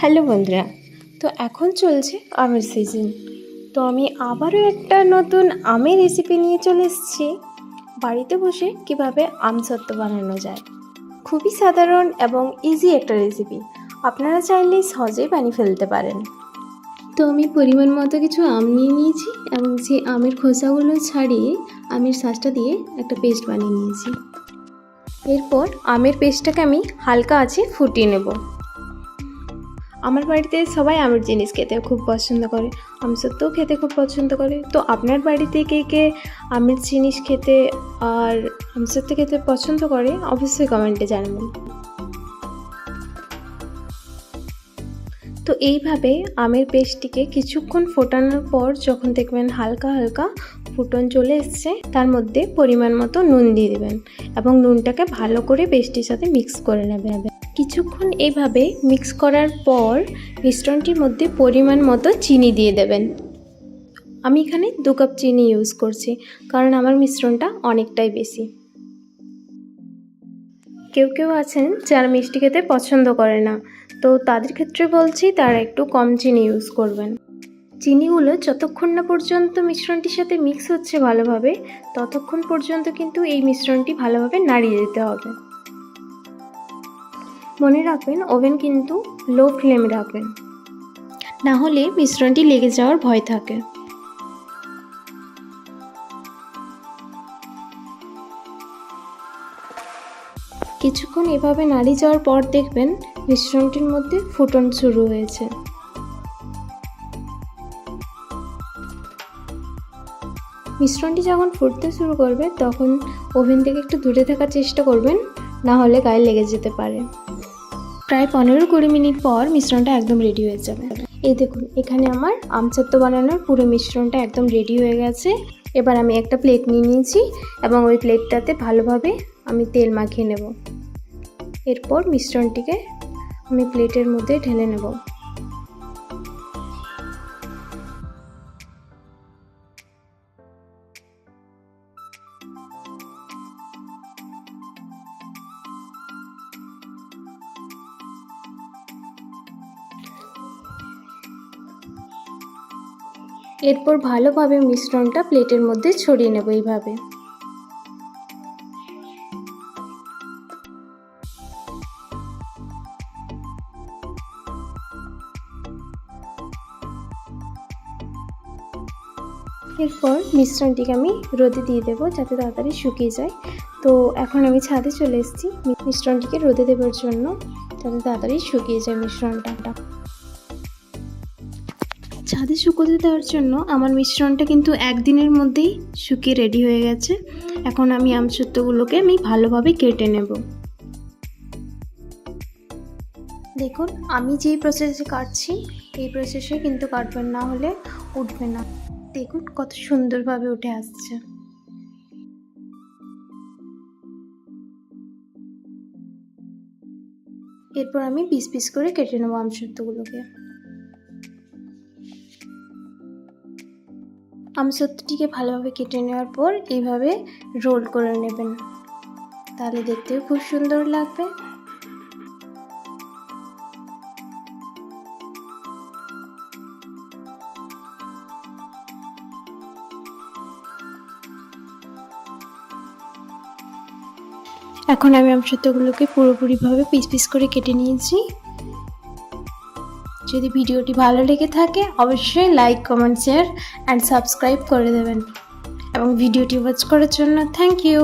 Hello বন্ধুরা, তো এখন চলছে আমের সিজন। তো আমি আবারও একটা নতুন আমের রেসিপি নিয়ে চলে এসেছি। বাড়িতে বসে কিভাবে আমসত্ত্ব বানানো যায়, খুবই সাধারণ এবং ইজি একটা রেসিপি। আপনারা চাইলেই সহজেই বানিয়ে ফেলতে পারেন। তো আমি পরিমাণ মতো কিছু আম নিয়ে নিয়েছি এবং সেই আমের খোসাগুলো ছাড়িয়ে আমের শাঁসটা দিয়ে একটা পেস্ট বানিয়ে নিয়েছি। এরপর আমের পেস্টটাকে আমি হালকা আঁচে ফুটিয়ে নেব। আমার বাড়িতে সবাই আমের জিনিস খেতে খুব পছন্দ করে, আমসত্ত্বও খেতে খুব পছন্দ করে। তো আপনার বাড়িতে কে কে আমের জিনিস খেতে আর আমসত্ত্ব খেতে পছন্দ করে অবশ্যই কমেন্টে জানাবেন। তো এইভাবে আমের পেস্টটিকে কিছুক্ষণ ফোটানোর পর যখন দেখবেন হালকা হালকা ফুটন চলে এসছে, তার মধ্যে পরিমাণ মতো নুন দিয়ে দেবেন এবং নুনটাকে ভালো করে পেস্টটির সাথে মিক্স করে নেবেন। কিছুক্ষণ এইভাবে মিক্স করার পর মিশ্রণটির মধ্যে পরিমাণ মতো চিনি দিয়ে দেবেন। আমি এখানে 2 কাপ চিনি ইউজ করছি, কারণ আমার মিশ্রণটা অনেকটাই বেশি। কেউ কেউ আছেন যারা মিষ্টি খেতে পছন্দ করে না, তো তাদের ক্ষেত্রে বলছি তারা একটু কম চিনি ইউজ করবেন। চিনিগুলো যতক্ষণ না পর্যন্ত মিশ্রণটির সাথে মিক্স হচ্ছে ভালোভাবে, ততক্ষণ পর্যন্ত কিন্তু এই মিশ্রণটি ভালোভাবে নাড়িয়ে দিতে হবে। মনে রাখবেন ওভেন কিন্তু লো ফ্লেমে রাখবেন, না হলে মিশ্রণটি লেগে যাওয়ার ভয় থাকে। কিছুক্ষণ এভাবে নাড়িয়ে যাওয়ার পর দেখবেন মিশ্রণটির মধ্যে ফুটন শুরু হয়েছে। মিশ্রণটি যখন ফুটতে শুরু করবে তখন ওভেন থেকে একটু দূরে থাকার চেষ্টা করবেন, না হলে গায়ে লেগে যেতে পারে। প্রায় 15-20 মিনিট পর মিশ্রণটা একদম রেডি হয়ে যাবে। এই দেখুন, এখানে আমার আমসত্ত্ব বানানোর পুরো মিশ্রণটা একদম রেডি হয়ে গেছে। এবার আমি একটা প্লেট নিয়ে নিয়েছি এবং ওই প্লেটটাতে ভালোভাবে আমি তেল মাখিয়ে নেব। এরপর মিশ্রণটিকে আমি প্লেটের মধ্যে ঢেলে নেব। এরপর ভালোভাবে মিশ্রণটা প্লেটের মধ্যে ছড়িয়ে নেব এইভাবে। এরপর মিশ্রণটিকে আমি রোদে দিয়ে দেবো যাতে তাড়াতাড়ি শুকিয়ে যায়। তো এখন আমি ছাদে চলে এসেছি মিশ্রণটিকে রোদে দেওয়ার জন্য, যাতে তাড়াতাড়ি শুকিয়ে যায় মিশ্রণটা। ছাদে শুকোতে দেওয়ার জন্য আমার মিশ্রণটা কিন্তু একদিনের মধ্যেই শুকিয়ে রেডি হয়ে গেছে। এখন আমি আমসত্ত্বগুলোকে আমি ভালোভাবে কেটে নেব। দেখুন, আমি যেই প্রসেসে কাটছি এই প্রসেসে কিন্তু কাটবেন, না হলে উঠবে না। দেখুন কত সুন্দরভাবে উঠে আসছে। এরপর আমি পিস পিস করে কেটে নেব আমসত্ত্বগুলোকে। আমসত্ত্বটিকে ভালোভাবে কেটে নেওয়ার পর এইভাবে রোল করে নেবেন, তাহলে দেখতেও খুব সুন্দর লাগবে। এখন আমি আমসত্ত্বগুলোকে পুরোপুরিভাবে পিস পিস করে কেটে নিয়েছি। যদি ভিডিওটি ভালো লেগে থাকে অবশ্যই like, comment, share and subscribe করে দেবেন এবং ভিডিওটি ওয়াচ করার জন্য থ্যাংক ইউ।